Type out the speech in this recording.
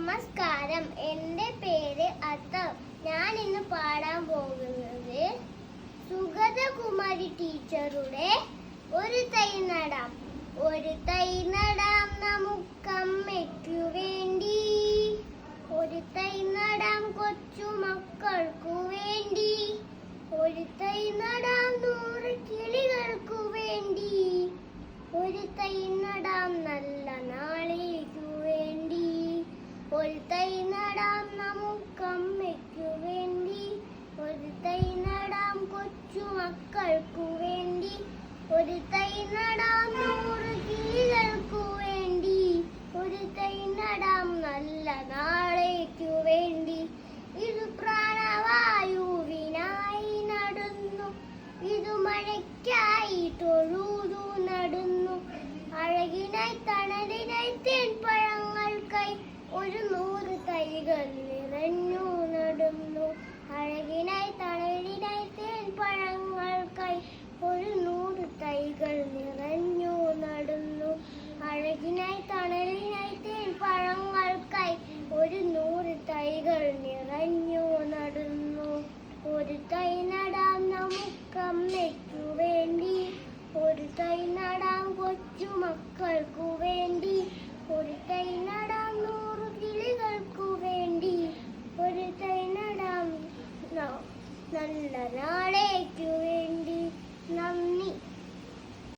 നമസ്കാരം, എൻ്റെ പേര് അത്തം. ഞാൻ ഇന്ന് പാടാൻ പോകുന്നത് സുഗതകുമാരി ടീച്ചറുടെ ഒരു തൈ നടാം. ഒരു തൈ നടാം നമുക്കമ്മയ്ക്കു വേണ്ടി, ഒരു തൈ നടാം കൊച്ചുമക്കൾക്കു വേണ്ടി, ഒരു തൈ നടാം 100 കിളികൾക്കു വേണ്ടി, ഒരു തൈ നടാം നല്ല നാളേക്കു വേണ്ടി, ഒരു തൈ നടാം നമുക്കമ്മയ്ക്കു വേണ്ടി, ഒരു തൈ നടാം കൊച്ചുമക്കൾക്കു വേണ്ടി, ഒരു തൈ നടാം 100 കിളികൾക്കു വേണ്ടി, ഒരു തൈ നടാം നല്ല നാളേക്കു വേണ്ടി. ഇത് പ്രാണവായുവിനായി നടുന്നു, ഇത് മഴയ്ക്കായി തൊഴുതു നടുന്നു, അഴകിനായി തണലിനായി തേൻപഴങ്ങൾക്കായി 100 തൈകൾ നിറഞ്ഞു നടുന്നു, അഴകിനായി തണലിനായി തേൻപഴങ്ങൾക്കായി 100 തൈകൾ നിറഞ്ഞു നടുന്നു, അഴകിനായി തണലിനായി തേൻപഴങ്ങൾക്കായി 100 തൈകൾ നിറഞ്ഞു നടുന്നു. ഒരു തൈ നടാം നമുക്കമ്മയ്ക്കു വേണ്ടി, ഒരു തൈ നടാം കൊച്ചുമക്കൾക്കു വേണ്ടി, ഒരു തൈ നടാം 100 കിളികൾക്കു വേണ്ടി, ഒരു തൈ നടാം നല്ല നാളെ